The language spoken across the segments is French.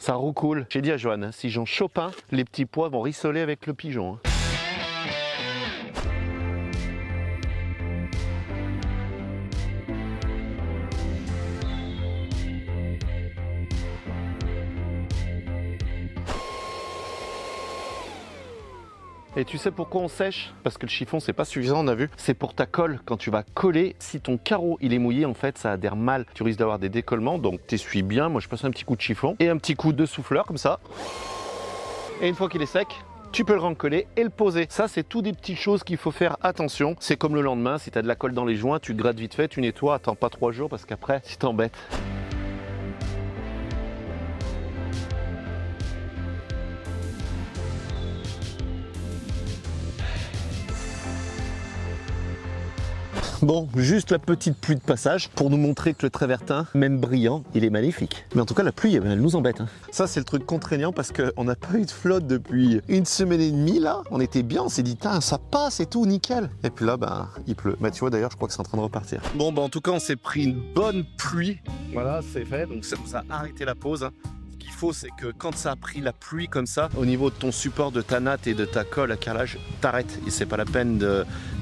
Ça roucoule. J'ai dit à Johan, si j'en chope un, les petits pois vont rissoler avec le pigeon. Et tu sais pourquoi on sèche? Parce que le chiffon c'est pas suffisant, on a vu. C'est pour ta colle, quand tu vas coller, si ton carreau il est mouillé, en fait ça adhère mal. Tu risques d'avoir des décollements, donc t'essuies bien. Moi je passe un petit coup de chiffon et un petit coup de souffleur comme ça. Et une fois qu'il est sec, tu peux le recoller et le poser. Ça c'est tout des petites choses qu'il faut faire attention. C'est comme le lendemain, si tu as de la colle dans les joints, tu grattes vite fait, tu nettoies, attends pas 3 jours parce qu'après tu t'embêtes. Bon, juste la petite pluie de passage pour nous montrer que le travertin, même brillant, il est magnifique. Mais en tout cas, la pluie, elle nous embête. Ça, c'est le truc contraignant parce qu'on n'a pas eu de flotte depuis 1 semaine et demie là. On était bien, on s'est dit, ça passe et tout, nickel. Et puis là, il pleut. Tu vois, d'ailleurs, je crois que c'est en train de repartir. Bon, en tout cas, on s'est pris une bonne pluie. Voilà, c'est fait. Donc, ça nous a arrêté la pause. Ce qu'il faut, c'est que quand ça a pris la pluie comme ça, au niveau de ton support, de ta natte et de ta colle à carrelage, t'arrêtes. Et c'est pas la peine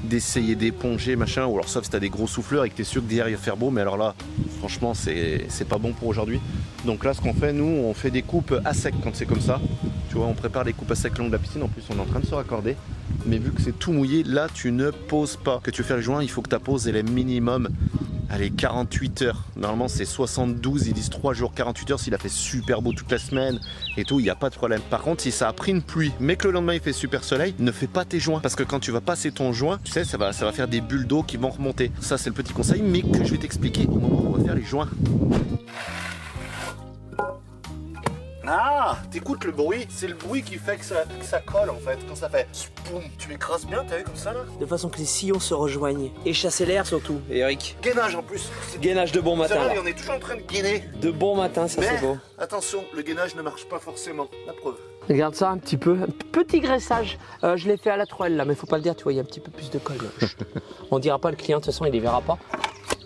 d'essayer d'éponger, machin. Ou alors, sauf si t'as des gros souffleurs et que t'es sûr que derrière il va faire beau. Mais alors là, franchement, c'est pas bon pour aujourd'hui. Donc là, ce qu'on fait, nous, on fait des coupes à sec quand c'est comme ça. Tu vois, on prépare les coupes à sec le long de la piscine. En plus, on est en train de se raccorder. Mais vu que c'est tout mouillé, là, tu ne poses pas. Que tu veux faire les joints, il faut que ta pose, elle est minimum. Allez, 48 heures. Normalement, c'est 72. Ils disent 3 jours, 48 heures. S'il a fait super beau toute la semaine et tout, il n'y a pas de problème. Par contre, si ça a pris une pluie, mais que le lendemain, il fait super soleil, ne fais pas tes joints. Parce que quand tu vas passer ton joint, tu sais, ça va faire des bulles d'eau qui vont remonter. Ça, c'est le petit conseil, mais que je vais t'expliquer au moment où on va faire les joints. Ah, t'écoutes le bruit, c'est le bruit qui fait que ça colle en fait. Quand ça fait spoum, tu écrases bien, t'as vu comme ça là? De façon que les sillons se rejoignent. Et chasser l'air surtout, Eric. Gainage en plus. Gainage de bon matin. Vrai, on est toujours en train de gainer. De bon matin, ça c'est beau. Attention, le gainage ne marche pas forcément. La preuve. Regarde ça un petit peu. Petit graissage. Je l'ai fait à la toile là, mais faut pas le dire, tu vois, il y a un petit peu plus de colle. On dira pas le client, de toute façon, il les verra pas.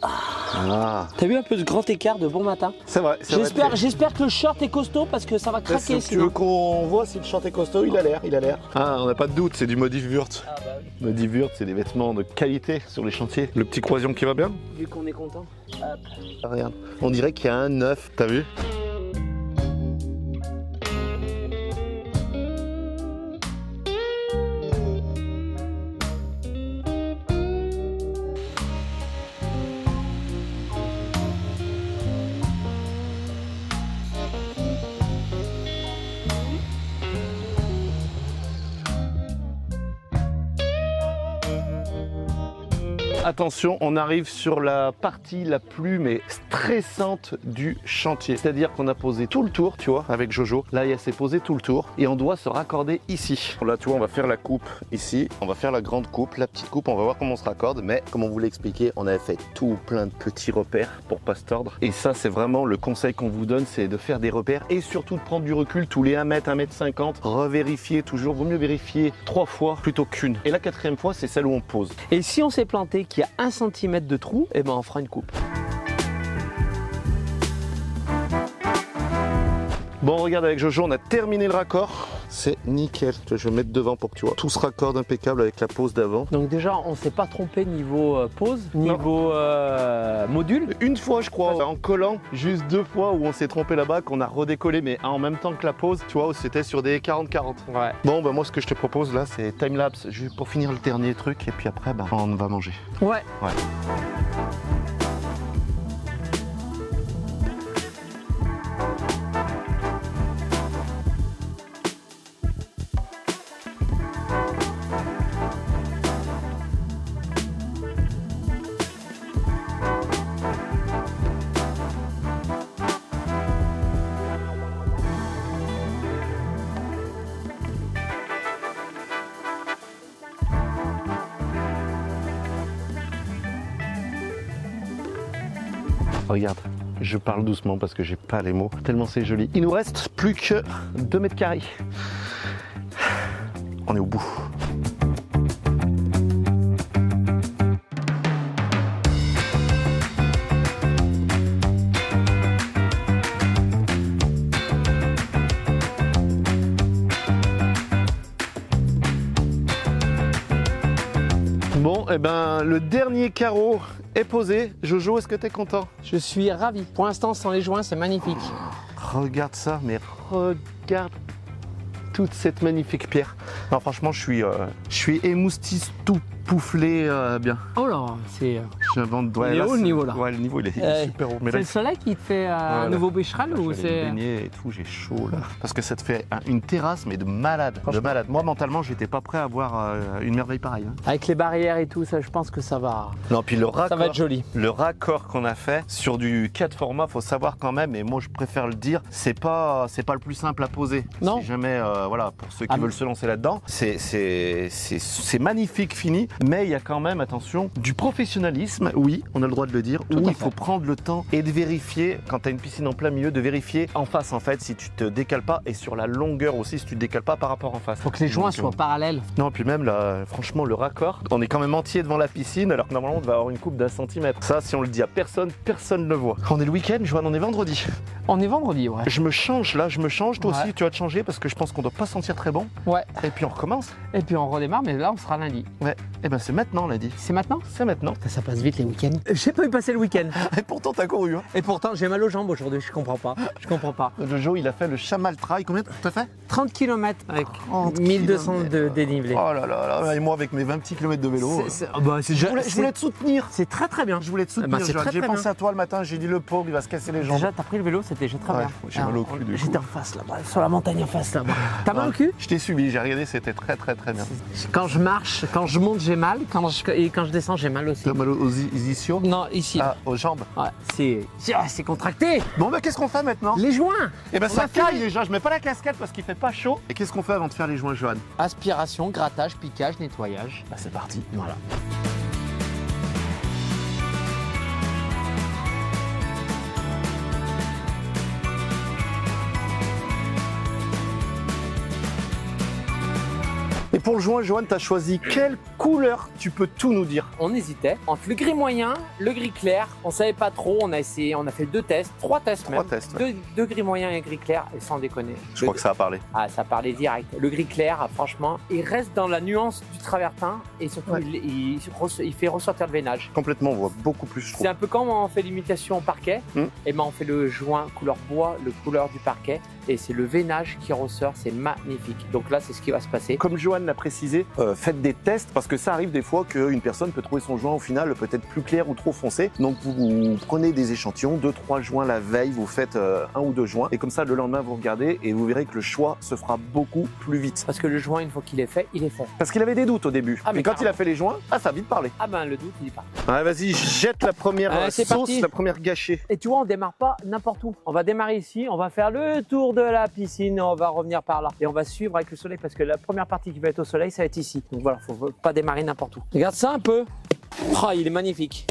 Ah. T'as vu un peu ce grand écart de bon matin? C'est vrai. J'espère que le short est costaud parce que ça va craquer. Si tu veux qu'on voit si le short est costaud, il a l'air. Ah, on n'a pas de doute, c'est du Modif Wurt. Ah bah oui. Modif Wurt, c'est des vêtements de qualité sur les chantiers. Le petit croisillon qui va bien. Vu qu'on est content. Hop. Ah, regarde, on dirait qu'il y a un neuf, t'as vu? Attention, on arrive sur la partie la plus stressante du chantier. C'est-à-dire qu'on a posé tout le tour, tu vois, avec Jojo. Là, il s'est posé tout le tour et on doit se raccorder ici. Là, tu vois, on va faire la coupe ici. On va faire la grande coupe, la petite coupe. On va voir comment on se raccorde. Mais comme on vous l'a expliqué, on avait fait tout plein de petits repères pour pas se tordre. Et ça, c'est vraiment le conseil qu'on vous donne, c'est de faire des repères et surtout de prendre du recul tous les 1 mètre, 1 mètre 50. Revérifier toujours. Vaut mieux vérifier 3 fois plutôt qu'une. Et la 4e fois, c'est celle où on pose. Et si on s'est planté qu'il y a 1 cm de trou, et ben on fera une coupe. Bon, regarde, avec Jojo, on a terminé le raccord. C'est nickel. Je vais mettre devant pour que tu vois. Tout se raccorde impeccable avec la pose d'avant. Donc déjà, on s'est pas trompé niveau pose, niveau module. Une fois, je crois, en collant, juste 2 fois où on s'est trompé là-bas, qu'on a redécollé, mais en même temps que la pose, tu vois, c'était sur des 40-40. Ouais. Bon, moi, ce que je te propose là, c'est timelapse, juste pour finir le dernier truc, et puis après, on va manger. Ouais. Regarde, je parle doucement parce que j'ai pas les mots, tellement c'est joli. Il nous reste plus que 2 mètres carrés. On est au bout. eh ben, le dernier carreau est posé. Jojo, est-ce que tu es content? Je suis ravi. Pour l'instant, sans les joints, c'est magnifique. Regarde ça, mais regarde toute cette magnifique pierre. Non, franchement, je suis émoustoufflé bien. Oh là, c'est... Il est haut le niveau là. Ouais, le niveau il est super haut. Mais c'est là, le soleil qui te fait un nouveau bécheral ou je vais c'est... me baigner et tout, j'ai chaud là. Parce que ça te fait une terrasse, mais de malade. De malade. Moi, mentalement, j'étais pas prêt à voir une merveille pareille. Hein. Avec les barrières et tout, ça, je pense que ça va... Non, puis le raccord, ça va être joli. Le raccord qu'on a fait sur du 4 formats, faut savoir quand même, et moi je préfère le dire, c'est pas le plus simple à poser. Non. Si jamais, voilà, pour ceux qui veulent se lancer là-dedans, c'est magnifique fini, mais il y a quand même, attention, du professionnalisme, oui, on a le droit de le dire, où il faut prendre le temps et de vérifier, quand tu as une piscine en plein milieu, de vérifier en face en fait, si tu te décales pas, et sur la longueur aussi, si tu te décales pas par rapport en face. Faut que les joints soient parallèles. Non, puis même là, franchement, le raccord, on est quand même entier devant la piscine, alors que normalement on devait avoir une coupe d'1 centimètre. Ça, si on le dit à personne, personne ne le voit. On est le week-end, Joanne, on est vendredi. On est vendredi, ouais. Je me change là, toi aussi tu vas te changer parce que je pense qu'on doit pas sentir très bon. Ouais. Et puis on recommence. Et puis on redémarre, mais là on sera lundi. Ouais. Et ben c'est maintenant lundi. C'est maintenant? C'est maintenant. Ça passe vite les week-ends. J'ai pas eu passer le week-end. Et pourtant t'as couru. Hein. Et pourtant j'ai mal aux jambes aujourd'hui, je comprends pas. Je comprends pas. Jojo il a fait le Chamal Trail, combien t'as fait? 30 km avec 1200 de dénivelé. Oh là là là, et moi avec mes 20 petits kilomètres de vélo. Je voulais te soutenir. C'est très très bien. Je voulais te soutenir. J'ai pensé à toi le matin, j'ai dit le pauvre il va se casser les jambes. Déjà t'as pris le vélo, c'était déjà très bien. J'ai mal au cul. J'étais en face là-bas, sur la montagne en face là-bas. T'as mal au cul? Je t'ai subi, j'ai regardé, c'était très bien. Quand je marche, quand je monte j'ai mal, et quand je descends j'ai mal aussi. T'as mal aux ischios? Non, ici. Ah, aux jambes. Ouais, c'est contracté. Bon bah qu'est-ce qu'on fait maintenant? Les joints. Eh ben ça caille déjà, je mets pas la casquette parce qu'il fait pas chaud. Et qu'est-ce qu'on fait avant de faire les joints, Joanne? Aspiration, grattage, piquage, nettoyage. Bah c'est parti. Voilà. Et pour le joint, Joanne, tu as choisi quelle couleur? Tu peux tout nous dire. On hésitait entre le gris moyen, le gris clair. On savait pas trop, on a essayé, on a fait 2 tests, 3 tests même. 3 tests. Ouais. Deux gris moyens et gris clair, et sans déconner. Je crois que ça a parlé. Ah, ça parlait direct. Le gris clair, franchement, il reste dans la nuance du travertin et surtout il fait ressortir le veinage. Complètement, on voit beaucoup plus, je trouve. C'est un peu comme on fait l'imitation au parquet, et ben on fait le joint couleur bois, le couleur du parquet, et c'est le veinage qui ressort, c'est magnifique. Donc là, c'est ce qui va se passer. Comme Joanne l'a précisé, faites des tests parce que ça arrive des fois qu'une personne peut trouver son joint au final peut-être plus clair ou trop foncé. Donc vous prenez des échantillons, 2-3 joints la veille, vous faites 1 ou 2 joints et comme ça le lendemain vous regardez et vous verrez que le choix se fera beaucoup plus vite. Parce que le joint, une fois qu'il est fait, il est fait. Parce qu'il avait des doutes au début. Ah, mais quand il a fait les joints, ça a vite parlé. Ah ben le doute, il est parti. Ouais, vas-y, jette la première sauce, la première gâchée. Et tu vois, on démarre pas n'importe où. On va démarrer ici, on va faire le tour de la piscine, on va revenir par là. Et on va suivre avec le soleil parce que la première partie qui va être au soleil, ça va être ici. Donc voilà, faut pas démarrer n'importe où. Regarde ça un peu. Oh, il est magnifique.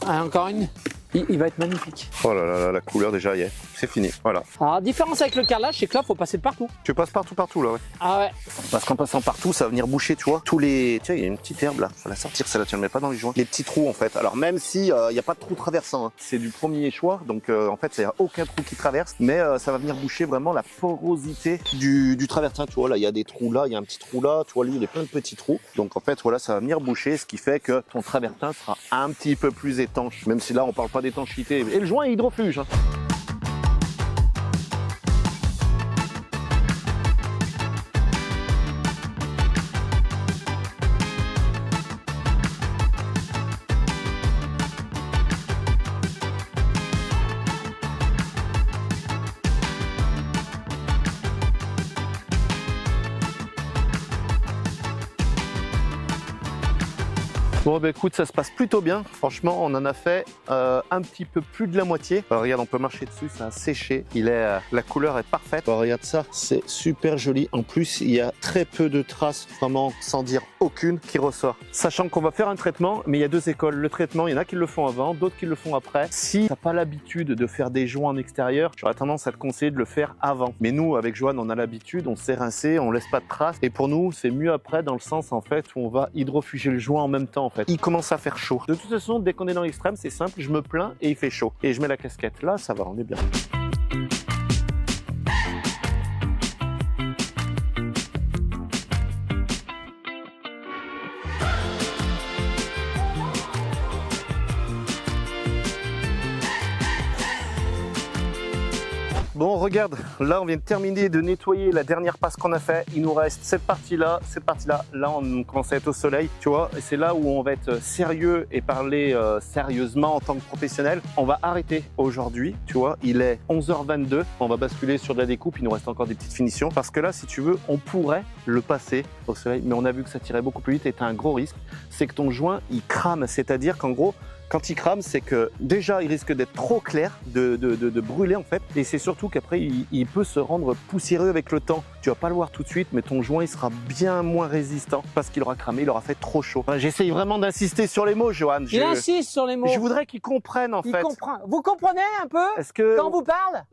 Ah, encore une. Il va être magnifique. Oh là là, la couleur déjà y est. C'est fini, voilà. Alors, la différence avec le carrelage, c'est que là, faut passer de partout. Tu passes partout là, ouais. Ah ouais. Parce qu'en passant partout, ça va venir boucher, tu vois. Tous les... Tiens, il y a une petite herbe là. Faut la sortir, celle-là, tu ne le mets pas dans les joints. Les petits trous en fait. Alors même si il n'y a pas de trou traversant, hein. C'est du premier choix. Donc en fait, il n'y a aucun trou qui traverse. Mais ça va venir boucher vraiment la porosité du travertin. Tu vois, là, il y a des trous là, il y a un petit trou là. Tu vois, lui, il y a plein de petits trous. Donc en fait, voilà, ça va venir boucher, ce qui fait que ton travertin sera un petit peu plus étanche. Même si là, on parle pas d'étanchéité. Et le joint est hydrofuge. Hein. Bon bah écoute, ça se passe plutôt bien. Franchement, on en a fait un petit peu plus de la moitié. Regarde, on peut marcher dessus, ça a séché. La couleur est parfaite. Regarde ça, c'est super joli. En plus, il y a très peu de traces, vraiment sans dire aucune, qui ressort. Sachant qu'on va faire un traitement, mais il y a 2 écoles. Le traitement, il y en a qui le font avant, d'autres qui le font après. Si t'as pas l'habitude de faire des joints en extérieur, j'aurais tendance à te conseiller de le faire avant. Mais nous, avec Joanne, on a l'habitude, on s'est rincé, on laisse pas de traces. Et pour nous, c'est mieux après dans le sens en fait où on va hydrofuger le joint en même temps. En fait. Il commence à faire chaud. De toute façon, dès qu'on est dans l'extrême, c'est simple, je me plains et il fait chaud. Et je mets la casquette. Là, ça va, on est bien. Bon, regarde, là on vient de terminer de nettoyer la dernière passe qu'on a fait. Il nous reste cette partie-là, cette partie-là. Là, on commence à être au soleil, tu vois. Et c'est là où on va être sérieux et parler sérieusement en tant que professionnel. On va arrêter aujourd'hui, tu vois. Il est 11h22. On va basculer sur de la découpe. Il nous reste encore des petites finitions. Parce que là, si tu veux, on pourrait le passer au soleil. Mais on a vu que ça tirait beaucoup plus vite et tu as un gros risque. C'est que ton joint, il crame. C'est-à-dire qu'en gros, quand il crame, c'est que déjà, il risque d'être trop clair, de brûler en fait. Et c'est surtout qu'après, il peut se rendre poussiéreux avec le temps. Tu vas pas le voir tout de suite, mais ton joint, il sera bien moins résistant parce qu'il aura cramé, il aura fait trop chaud. Enfin, j'essaye vraiment d'insister sur les mots, Johan. Il insiste sur les mots. Je voudrais qu'il comprenne en fait. Il comprend. Vous comprenez un peu quand on vous parle?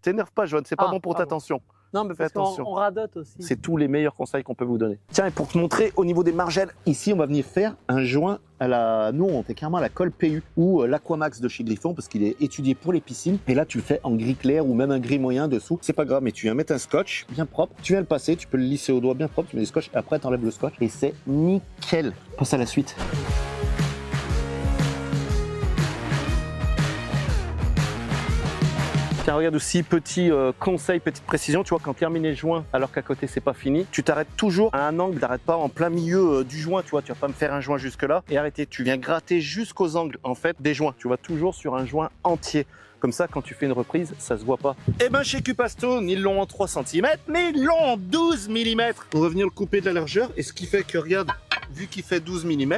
T'énerve pas, Johan, c'est pas bon pour ta tension. Non, mais parce qu'on radote aussi. C'est tous les meilleurs conseils qu'on peut vous donner. Tiens, et pour te montrer au niveau des margelles, ici, on va venir faire un joint à la... Nous, on fait carrément la colle PU ou l'Aquamax de chez Griffon parce qu'il est étudié pour les piscines. Et là, tu le fais en gris clair ou même un gris moyen dessous. C'est pas grave, mais tu viens mettre un scotch bien propre. Tu viens le passer, tu peux le lisser au doigt bien propre. Tu mets des scotch et après, tu enlèves le scotch et c'est nickel. Passe à la suite. Tiens, regarde aussi, petit conseil, petite précision, tu vois, quand terminer le joint alors qu'à côté c'est pas fini, tu t'arrêtes toujours à un angle, t'arrêtes pas en plein milieu du joint, tu vois, tu vas pas me faire un joint jusque là et arrêter, tu viens gratter jusqu'aux angles en fait des joints, tu vas toujours sur un joint entier. Comme ça, quand tu fais une reprise, ça se voit pas. Eh ben, chez Cupastone, ils l'ont en 3 cm, mais ils l'ont en 12 mm. On va venir le couper de la largeur, et ce qui fait que, regarde, vu qu'il fait 12 mm,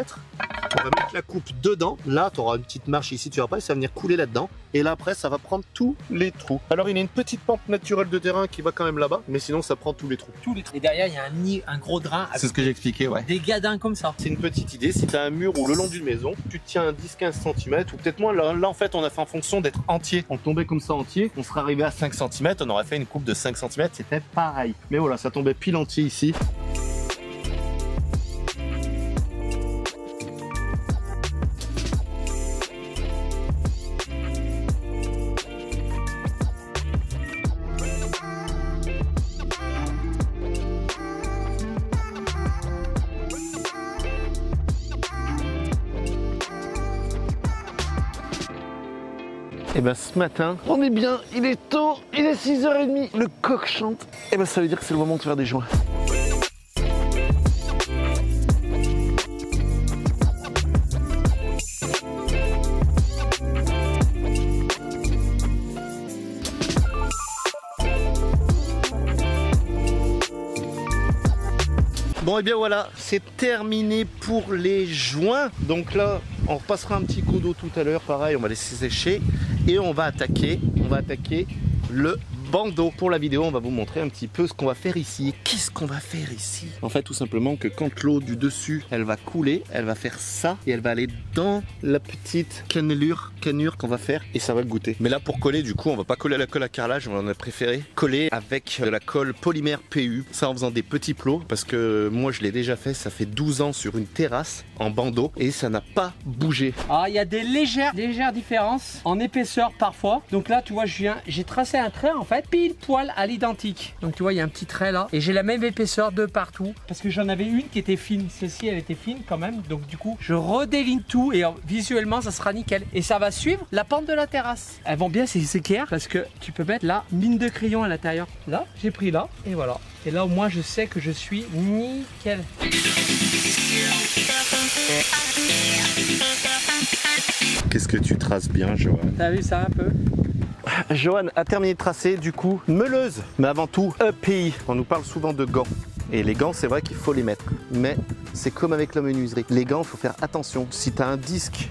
on va mettre la coupe dedans. Là, tu auras une petite marche ici, tu vas pas, et ça va venir couler là-dedans. Et là, après, ça va prendre tous les trous. Alors, il y a une petite pente naturelle de terrain qui va quand même là-bas, mais sinon, ça prend tous les trous. Tous les trous. Et derrière, il y a un gros drain. C'est ce que j'ai expliqué, ouais. Des gadins comme ça. C'est une petite idée. Si tu as un mur ou le long d'une maison, tu te tiens à 10-15 cm, ou peut-être moins. Là, en fait, on a fait en fonction d'être entier. On tombait comme ça entier, on serait arrivé à 5 cm, on aurait fait une coupe de 5 cm, c'était pareil. Mais voilà, ça tombait pile entier ici. Et ben ce matin, on est bien, il est tôt, il est 6h30, le coq chante. Et ben ça veut dire que c'est le moment de faire des joints. Bon et bien voilà, c'est terminé pour les joints. Donc là, on repassera un petit coup d'eau tout à l'heure, pareil, on va laisser sécher. Et on va attaquer le bandeau. Pour la vidéo, on va vous montrer un petit peu ce qu'on va faire ici. Qu'est-ce qu'on va faire ici? En fait, tout simplement que quand l'eau du dessus, elle va couler, elle va faire ça et elle va aller dans la petite canure qu'on va faire et ça va goûter. Mais là, pour coller, du coup, on va pas coller à la colle à carrelage, on a préféré coller avec de la colle polymère PU. Ça en faisant des petits plots parce que moi, je l'ai déjà fait. Ça fait 12 ans sur une terrasse en bandeau et ça n'a pas bougé. Alors, il y a des légères différences en épaisseur parfois. Donc là, tu vois, j'ai tracé un trait en fait pile poil à l'identique. Donc tu vois, il y a un petit trait là et j'ai la même épaisseur de partout parce que j'en avais une qui était fine. Celle-ci, elle était fine quand même. Donc du coup, je redéligne tout et visuellement, ça sera nickel. Et ça va suivre la pente de la terrasse. Elles vont bien s'équerre parce que tu peux mettre la mine de crayon à l'intérieur. Là, j'ai pris là et voilà. Et là, au moins, je sais que je suis nickel. Qu'est-ce que tu traces bien, Johan? T'as vu ça un peu? Johan a terminé de tracer, du coup, meuleuse. Mais avant tout, EPI. On nous parle souvent de gants. Et les gants, c'est vrai qu'il faut les mettre. Mais c'est comme avec la menuiserie. Les gants, il faut faire attention. Si tu as un disque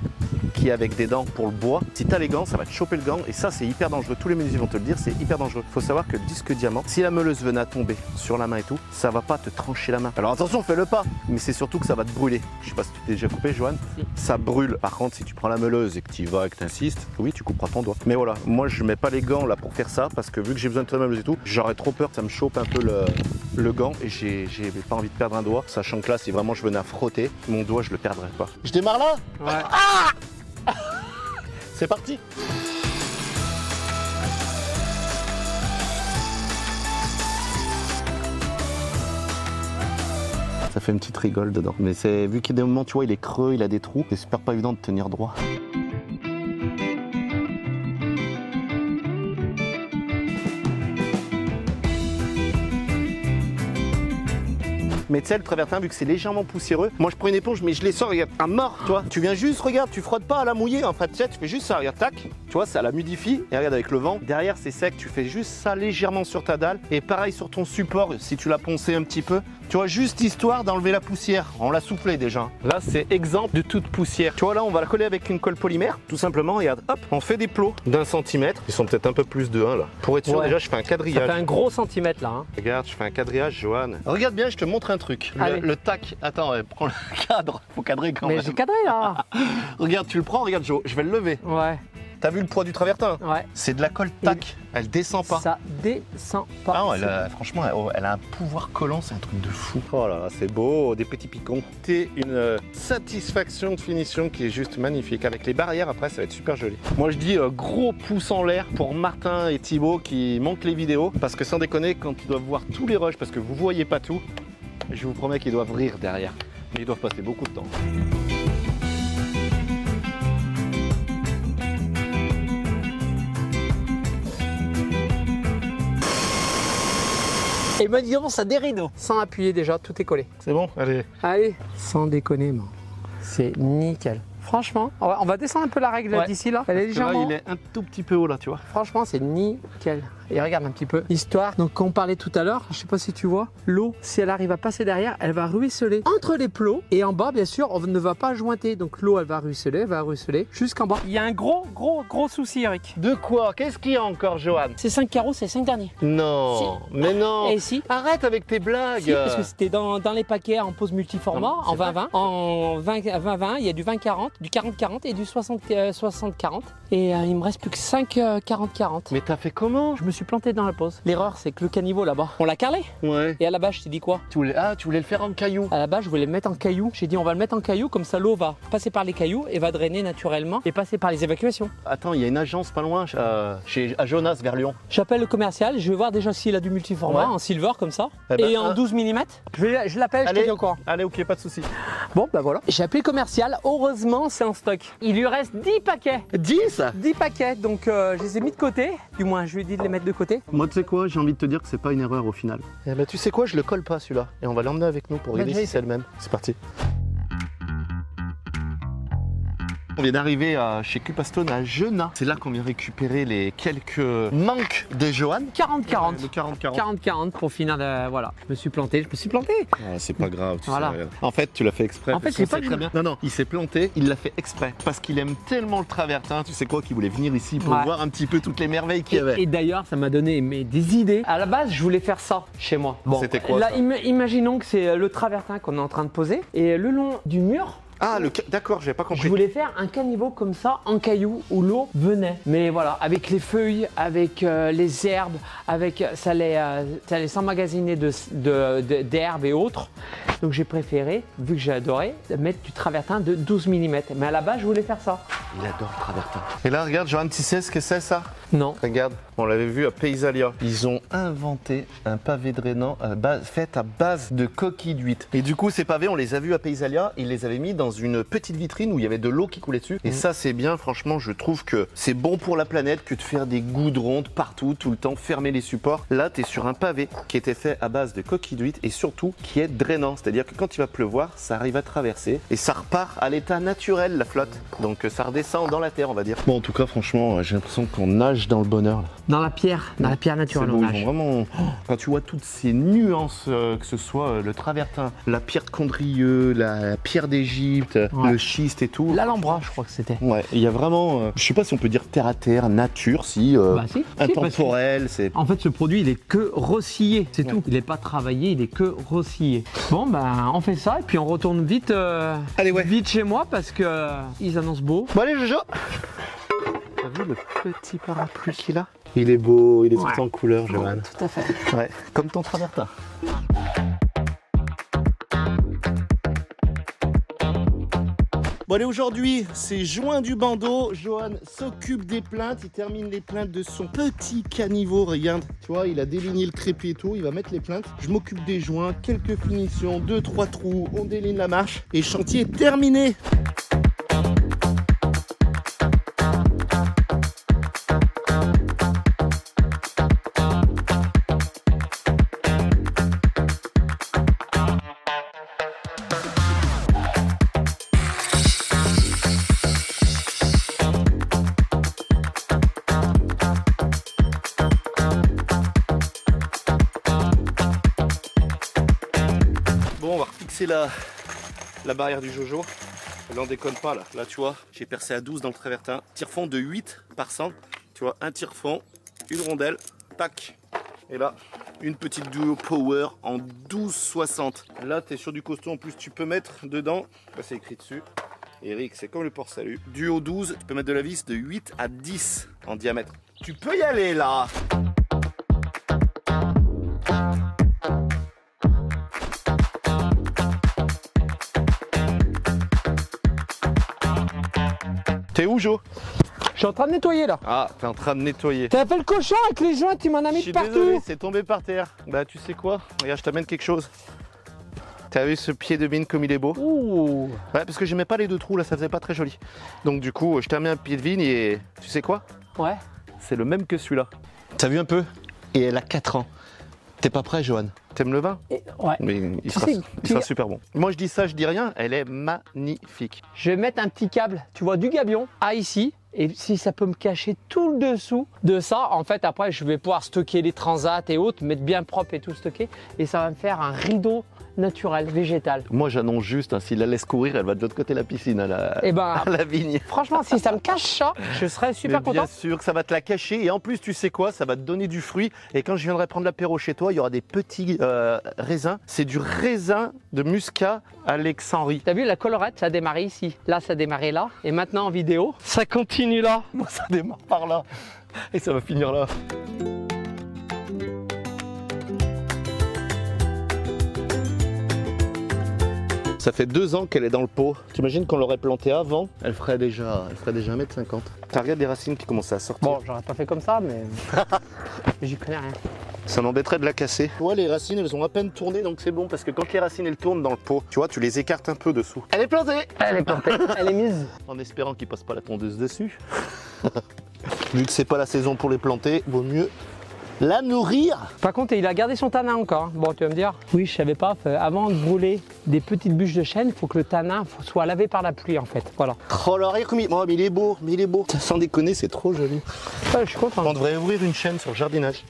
qui est avec des dents pour le bois, si tu as les gants, ça va te choper le gant. Et ça, c'est hyper dangereux. Tous les menuisiers vont te le dire, c'est hyper dangereux. Il faut savoir que le disque diamant, si la meuleuse venait à tomber sur la main et tout, ça va pas te trancher la main. Alors attention, fais-le pas. Mais c'est surtout que ça va te brûler. Je sais pas si tu t'es déjà coupé, Johan. Si. Ça brûle. Par contre, si tu prends la meuleuse et que tu y vas et que tu insistes, oui, tu couperas ton doigt. Mais voilà, moi, je mets pas les gants là pour faire ça parce que vu que j'ai besoin de la meuleuse et tout, j'aurais trop peur que ça me chope un peu le gant et j'ai pas envie de perdre un doigt, sachant que là, si vraiment je venais à frotter, mon doigt, je le perdrais pas. Je démarre là? Ouais. Ah c'est parti. Ça fait une petite rigole dedans. Mais c'est vu qu'il y a des moments, tu vois, il est creux, il a des trous, c'est super pas évident de tenir droit. Mais tu sais, le travertin, vu que c'est légèrement poussiéreux, moi je prends une éponge, mais je les sors, regarde, à mort, tu vois. Tu viens juste, regarde, tu frottes pas à la mouillée, en fait, tu sais, tu fais juste ça, regarde, tac, tu vois, ça la modifie. Et regarde, avec le vent, derrière c'est sec, tu fais juste ça légèrement sur ta dalle. Et pareil sur ton support, si tu l'as poncé un petit peu, tu vois, juste histoire d'enlever la poussière. On l'a soufflé déjà. Là, c'est exemple de toute poussière. Tu vois, là, on va la coller avec une colle polymère, tout simplement. Regarde, hop, on fait des plots d'1 centimètre. Ils sont peut-être un peu plus de 1 là. Pour être sûr, déjà, je fais un quadrillage. Ça fait un gros centimètre là. Hein. Regarde, je fais un quadrillage, Johan. Regarde bien, je te montre un truc. Le tac. Attends, prends le cadre. Faut cadrer quand même. Mais j'ai cadré là. Regarde, tu le prends, regarde, Jo, je vais le lever. Ouais. T'as vu le poids du travertin? Ouais. C'est de la colle tac. Elle descend pas. Ça descend pas. Ah, franchement, elle a un pouvoir collant, c'est un truc de fou. Oh là là, c'est beau, des petits picons. C'est une satisfaction de finition qui est juste magnifique. Avec les barrières, après, ça va être super joli. Moi, je dis gros pouce en l'air pour Martin et Thibaut qui montent les vidéos. Parce que sans déconner, quand ils doivent voir tous les rushs, parce que vous voyez pas tout, je vous promets qu'ils doivent rire derrière. Mais ils doivent passer beaucoup de temps. Et ben disons, ça dérido. Sans appuyer déjà, tout est collé. C'est bon? Allez. Allez, sans déconner, man. C'est nickel. Franchement, on va descendre un peu la règle d'ici là. Elle est légèrement. Là, il est un tout petit peu haut là, tu vois. Franchement, c'est nickel. Et regarde un petit peu l'histoire. Donc, quand on parlait tout à l'heure, je sais pas si tu vois, l'eau, si elle arrive à passer derrière, elle va ruisseler entre les plots. Et en bas, bien sûr, on ne va pas jointer. Donc, l'eau, elle va ruisseler jusqu'en bas. Il y a un gros souci, Eric. De quoi? Qu'est-ce qu'il y a encore, Johan? Ces 5 carreaux, c'est les 5 derniers. Non, si. Mais non. Et si. Arrête avec tes blagues. Si, parce que c'était dans les paquets en pose multiformat, en 20-20. En 20-20, il y a du 20-40, du 40-40 et du 60-40. Et il me reste plus que 5 40-40. Mais t'as fait comment? Je me suis planté dans la pause. L'erreur, c'est que le caniveau là-bas, on l'a carrelé. Ouais. Et à la base, je t'ai dit quoi? Tu voulais le faire en caillou? À la base, je voulais le mettre en caillou. J'ai dit, on va le mettre en caillou, comme ça l'eau va passer par les cailloux et va drainer naturellement et passer par les évacuations. Attends, il y a une agence pas loin, à Jonas, vers Lyon. J'appelle le commercial, je vais voir déjà s'il a du multiformat en silver comme ça. Et en 12 mm. Je l'appelle, je te dis encore. Allez, ok, pas de soucis. Bon, bah voilà. J'ai appelé le commercial, heureusement, c'est en stock. Il lui reste 10 paquets. 10? 10 paquets, donc je les ai mis de côté. Du moins, je lui ai dit de les mettre de côté. Moi, tu sais quoi, j'ai envie de te dire que c'est pas une erreur au final. Eh ben, tu sais quoi, je le colle pas celui-là. Et on va l'emmener avec nous pour regarder si c'est le même. C'est parti. On vient d'arriver chez Cupastone à Genain. C'est là qu'on vient récupérer les quelques manques de Johan. 40-40. Le 40-40. 40-40 pour finir de... Voilà, je me suis planté. Ah, c'est pas grave, tu voilà. sais. En fait, tu l'as fait exprès. En fait, c'est pas très bien. Non, il s'est planté, il l'a fait exprès. Parce qu'il aime tellement le travertin, tu sais quoi, qu'il voulait venir ici pour voir un petit peu toutes les merveilles qu'il y avait. Et d'ailleurs, ça m'a donné des idées. À la base, je voulais faire ça chez moi. Bon, c'était quoi là, ça imaginons que c'est le travertin qu'on est en train de poser. Et le long du mur, ah, d'accord, j'ai pas compris. je voulais faire un caniveau comme ça, en caillou, où l'eau venait. Mais voilà, avec les feuilles, avec les herbes, avec ça allait s'emmagasiner d'herbes et autres. Donc j'ai préféré, vu que j'ai adoré, mettre du travertin de 12 mm. Mais à la base, je voulais faire ça. Il adore le travertin. Et là, regarde, Johan, tu sais ce que c'est ça? Non. Regarde, on l'avait vu à Paysalia. Ils ont inventé un pavé drainant fait à base de coquilles d'huîtres. Et du coup, ces pavés, on les a vus à Paysalia. Ils les avaient mis dans une petite vitrine où il y avait de l'eau qui coulait dessus. Et ça, c'est bien. Franchement, je trouve que c'est bon pour la planète que de faire des goudrons partout, tout le temps, fermer les supports. Là, tu es sur un pavé qui était fait à base de coquilles d'huîtres et surtout qui est drainant. C'est-à-dire que quand il va pleuvoir, ça arrive à traverser et ça repart à l'état naturel, la flotte. Donc ça redescend dans la terre, on va dire. Bon, en tout cas, franchement, j'ai l'impression qu'on nage dans le bonheur. Là. Dans la pierre naturelle. Beau, ils ont vraiment... Quand tu vois toutes ces nuances, que ce soit le travertin, la pierre de Condrieu, la pierre d'Égypte, le schiste et tout. L'Alhambra, je crois que c'était. Ouais, il y a vraiment, je sais pas si on peut dire terre à terre, nature, si, intemporel. C'est... En fait, ce produit, il est que roscillé, c'est tout. Il n'est pas travaillé, il est que roscillé. Bon, ben, on fait ça et puis on retourne vite, vite chez moi parce que ils annoncent beau. Bon, allez, Jojo. T'as vu le petit parapluie qu'il a? Il est beau, il est tout en couleur, Johan. Tout à fait. Ouais, comme ton travertin. Bon allez, aujourd'hui c'est Johan du bandeau. Johan s'occupe des plaintes, il termine les plaintes de son petit caniveau, regarde. Tu vois, il a déligné le crépi et tout, il va mettre les plaintes. Je m'occupe des joints, quelques finitions, 2-3 trous, on déligne la marche et le chantier est terminé. percé la barrière du Jojo. Là on déconne pas là. Là tu vois, j'ai percé à 12 dans le travertin. Tire-fond de 8 par cent. Tu vois, un tire-fond, une rondelle, tac. Et là, une petite duo power en 12,60. Là tu es sur du costaud, en plus tu peux mettre dedans, là c'est écrit dessus. Eric, c'est comme le port salut. Duo 12, tu peux mettre de la vis de 8 à 10 en diamètre. Tu peux y aller là. T'es où, Jo? Je suis en train de nettoyer là. Ah, t'es en train de nettoyer. T'as fait le cochon avec les joints, tu m'en as mis de partout. Désolé, c'est tombé par terre. Bah, tu sais quoi? Regarde, je t'amène quelque chose. T'as vu ce pied de mine comme il est beau? Ouh. Ouais, parce que j'aimais pas les deux trous là, ça faisait pas très joli. Donc du coup, je t'ai mis un pied de vigne et tu sais quoi? Ouais. C'est le même que celui-là. T'as vu un peu? Et elle a 4 ans. T'es pas prêt, Johan? T'aimes le vin? Ouais. Mais il sera super bon. Moi je dis ça, je dis rien, elle est magnifique. Je vais mettre un petit câble, tu vois, du gabion à ici. Et si ça peut me cacher tout le dessous de ça, en fait après je vais pouvoir stocker les transats et autres, mettre bien propre et tout stocker. Et ça va me faire un rideau naturel, végétal. Moi j'annonce juste, hein, s'il la laisse courir, elle va de l'autre côté de la piscine à la vigne. Franchement, si ça me cache ça, je serais super content. Bien sûr que ça va te la cacher et en plus tu sais quoi, ça va te donner du fruit. Et quand je viendrai prendre l'apéro chez toi, il y aura des petits raisins. C'est du raisin de muscat Alexandrie. T'as vu la collerette, ça a démarré ici. Là ça a démarré là. Et maintenant en vidéo, ça continue là. Moi ça démarre par là. Et ça va finir là. Ça fait 2 ans qu'elle est dans le pot. T'imagines qu'on l'aurait plantée avant, elle ferait déjà 1,50 m. T'as regardé les racines qui commencent à sortir. Bon, j'aurais pas fait comme ça, mais j'y connais rien. Ça m'embêterait de la casser. Tu vois, les racines, elles ont à peine tourné, donc c'est bon, parce que quand les racines, elles tournent dans le pot, tu vois, tu les écartes un peu dessous. Elle est plantée. Elle est plantée, elle est mise. En espérant qu'il passe pas la tondeuse dessus. Vu que c'est pas la saison pour les planter, vaut mieux la nourrir. Par contre, il a gardé son tanin encore. Hein. Bon, tu vas me dire, oui, je savais pas. Avant de brûler des petites bûches de chêne, il faut que le tanin soit lavé par la pluie, en fait. Voilà. Oh là, regarde, mais il est beau, Sans déconner, c'est trop joli. Ouais, je suis content. On devrait ouvrir une chaîne sur le jardinage.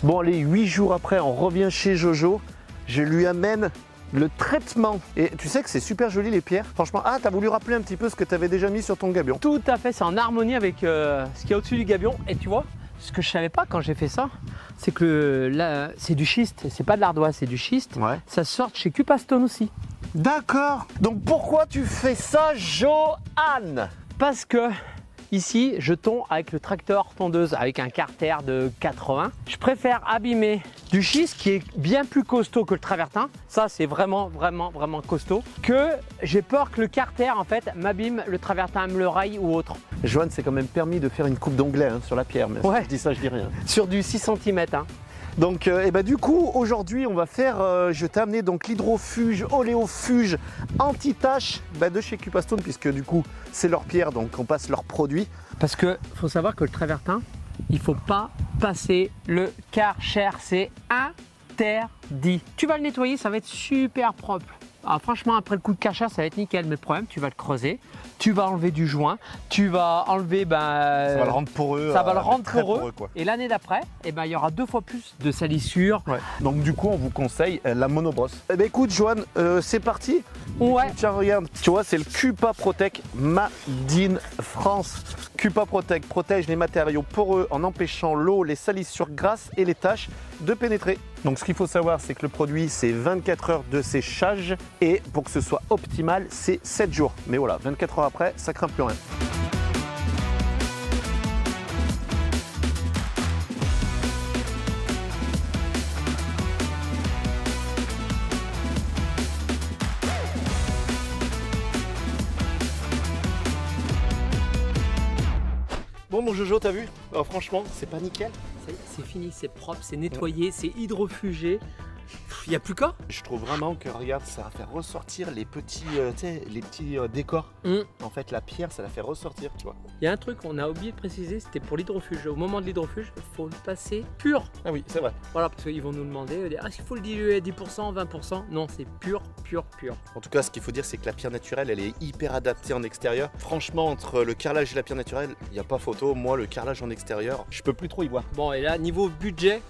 Bon allez, 8 jours après, on revient chez Jojo. Je lui amène le traitement. Et tu sais que c'est super joli les pierres. Franchement, t'as voulu rappeler un petit peu ce que tu avais déjà mis sur ton gabion. Tout à fait, c'est en harmonie avec ce qu'il y a au-dessus du gabion. Et tu vois, ce que je savais pas quand j'ai fait ça, c'est que là, c'est du schiste. C'est pas de l'ardoise, c'est du schiste. Ouais. Ça sort chez Cupastone aussi. D'accord. Donc pourquoi tu fais ça, Johan? Parce que ici, je tonds avec le tracteur tondeuse avec un carter de 80. Je préfère abîmer du schiste qui est bien plus costaud que le travertin. Ça, c'est vraiment costaud. Que j'ai peur que le carter, en fait, m'abîme le travertin, me le raille ou autre. Johan, c'est quand même permis de faire une coupe d'onglet sur la pierre. Mais ouais. Si je dis ça, je dis rien. Sur du 6 cm. Hein. Donc du coup aujourd'hui on va faire, je t'ai amené donc l'hydrofuge, oléofuge anti-tache de chez Cupastone, puisque du coup c'est leur pierre, donc on passe leurs produits. Parce que faut savoir que le travertin, il faut pas passer le Karcher, c'est interdit. Tu vas le nettoyer, ça va être super propre. Alors franchement, après le coup de Karcher, ça va être nickel, mais le problème, tu vas le creuser, tu vas enlever du joint, tu vas enlever... ça va le rendre poreux. Ça va le rendre poreux. Quoi. Et l'année d'après, il y aura 2 fois plus de salissure. Ouais. Donc du coup, on vous conseille la monobrosse. Eh ben écoute, Johan, c'est parti. Ouais. Tiens, regarde, tu vois, c'est le Cupa Protec Made in France. Cupa Protec protège les matériaux poreux en empêchant l'eau, les salissures grasses et les taches de pénétrer. Donc ce qu'il faut savoir, c'est que le produit, c'est 24 heures de séchage et pour que ce soit optimal, c'est 7 jours. Mais voilà, 24 heures après, ça craint plus rien. Bon mon Jojo, t'as vu? Franchement, c'est pas nickel. C'est fini, c'est propre, c'est nettoyé, c'est hydrofugé. Il n'y a plus qu'à. Je trouve vraiment que, regarde, ça va faire ressortir les petits, décors. En fait, la pierre, ça la fait ressortir, tu vois. Il y a un truc qu'on a oublié de préciser, c'était pour l'hydrofuge. Au moment de l'hydrofuge, il faut le passer pur. Ah oui, c'est vrai. Voilà, parce qu'ils vont nous demander, est-ce qu'il faut le diluer à 10%, 20%? Non, c'est pur. En tout cas, ce qu'il faut dire, c'est que la pierre naturelle, elle est hyper adaptée en extérieur. Franchement, entre le carrelage et la pierre naturelle, il n'y a pas photo. Moi, le carrelage en extérieur, je peux plus trop y voir. Bon, et là, niveau budget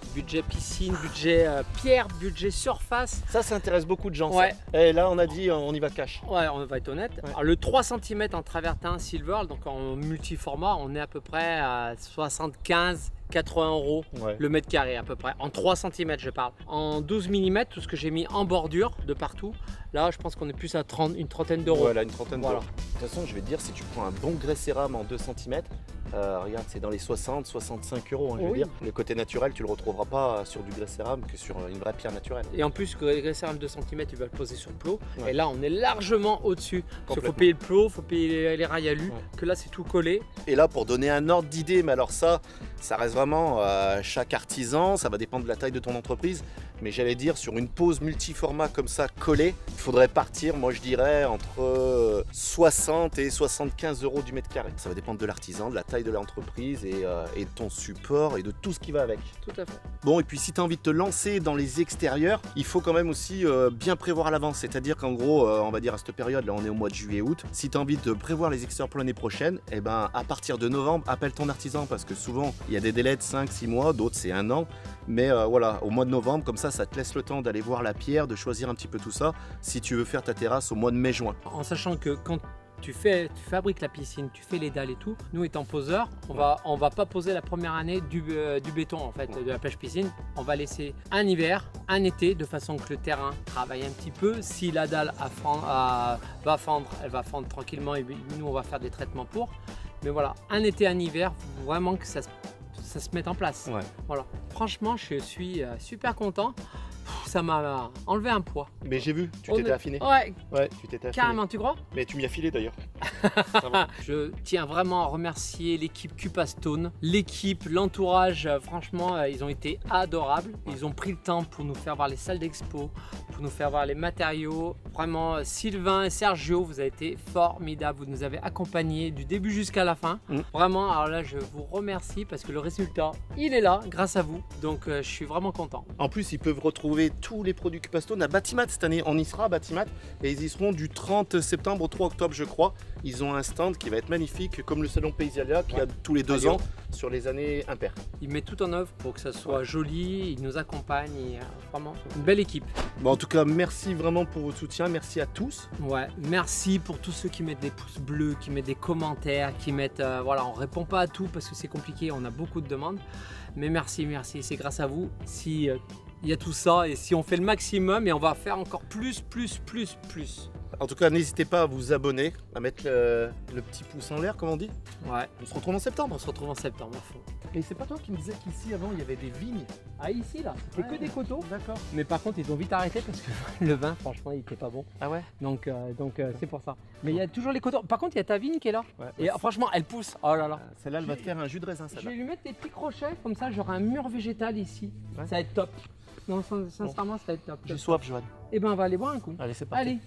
piscine, budget pierre, budget surface. Ça intéresse beaucoup de gens. Ouais. Ça. Et là, on a dit, on y va cash. Ouais, on va être honnête. Ouais. Alors, le 3 cm en travertin silver, donc en multiformat, on est à peu près à 75 80 € Ouais. le mètre carré à peu près, en 3 cm je parle. En 12 mm, tout ce que j'ai mis en bordure de partout, là je pense qu'on est plus à une trentaine d'euros. Voilà, une trentaine Voilà. d'euros. De toute façon, je vais te dire, si tu prends un bon grès cérame en 2 cm, regarde, c'est dans les 60, 65 €. Je veux Oui. dire, le côté naturel, tu le retrouveras pas sur du grès cérame que sur une vraie pierre naturelle. Et en plus, le grès cérame 2 cm, tu vas le poser sur le plot. Ouais. Et là, on est largement au-dessus. Parce qu'il faut Complètement. payer le plot, il faut payer les rails alu, Ouais. que là, c'est tout collé. Et là, pour donner un ordre d'idée, mais alors ça reste vraiment chaque artisan, ça va dépendre de la taille de ton entreprise. Mais j'allais dire, sur une pose multiformat comme ça, collée, il faudrait partir, moi je dirais, entre 60 et 75 € du mètre carré. Ça va dépendre de l'artisan, de la taille de l'entreprise et de ton support et de tout ce qui va avec. Tout à fait. Bon, et puis si tu as envie de te lancer dans les extérieurs, il faut quand même aussi bien prévoir à l'avance. C'est-à-dire qu'en gros, on va dire à cette période, là on est au mois de juillet-août, si tu as envie de prévoir les extérieurs pour l'année prochaine, et ben à partir de novembre, appelle ton artisan parce que souvent il y a des délais de 5-6 mois, d'autres c'est 1 an. Mais voilà, au mois de novembre, comme ça te laisse le temps d'aller voir la pierre, de choisir un petit peu tout ça, si tu veux faire ta terrasse au mois de mai-juin. En sachant que quand tu fabriques la piscine, tu fais les dalles et tout, nous étant poseurs, on va pas poser la première année du béton en fait, de la plage piscine. On va laisser un hiver, un été, de façon que le terrain travaille un petit peu. Si la dalle va fendre, elle va fendre tranquillement et nous on va faire des traitements pour. Mais voilà, un été, un hiver, vraiment que ça se mette en place. Ouais. Voilà. Franchement, je suis super content. Ça m'a enlevé un poids. Mais j'ai vu, tu t'étais affiné. Ouais, Ouais, tu t'étais affiné. carrément, tu crois? Mais tu m'y as filé d'ailleurs. Je tiens vraiment à remercier l'équipe Cupastone, l'équipe, l'entourage, franchement ils ont été adorables. Ils ont pris le temps pour nous faire voir les salles d'expo, pour nous faire voir les matériaux. Vraiment Sylvain et Sergio, vous avez été formidables, vous nous avez accompagnés du début jusqu'à la fin. Vraiment, alors là je vous remercie parce que le résultat il est là grâce à vous, donc je suis vraiment content. En plus, ils peuvent retrouver tous les produits Cupastone à Batimat cette année. On y sera à Batimat et ils y seront du 30 septembre au 3 octobre, je crois. Ils ont un stand qui va être magnifique, comme le salon Paysalia qui a tous les 2 ans sur les années impaires. Ils mettent tout en œuvre pour que ça soit joli, ils nous accompagnent, et, vraiment une belle équipe. Bon, en tout cas, merci vraiment pour votre soutien, merci à tous. Ouais, merci pour tous ceux qui mettent des pouces bleus, qui mettent des commentaires, qui mettent... voilà, on répond pas à tout parce que c'est compliqué, on a beaucoup de demandes. Mais merci, c'est grâce à vous. Si il y a tout ça et si on fait le maximum et on va faire encore plus. En tout cas, n'hésitez pas à vous abonner, à mettre le petit pouce en l'air, comme on dit. Ouais, On se retrouve en septembre. on se retrouve en septembre à fond. Et c'est pas toi qui me disais qu'ici, avant, il y avait des vignes? Ah ici là, c'était que des coteaux. D'accord. Mais par contre, ils ont vite arrêté parce que le vin, franchement, il était pas bon. Ah ouais? Donc c'est pour ça. Mais il y a toujours les coteaux. Par contre, il y a ta vigne qui est là. Ouais. Et franchement, elle pousse. Oh là là. Celle-là, elle va te faire un jus de raisin, Je celle-là. vais lui mettre des petits crochets, comme ça j'aurai un mur végétal ici. Ouais. Ça va être top. Non, sincèrement, ça va être top. J'ai soif, Joanne. Et ben on va aller boire un coup. Allez, c'est parti. Allez.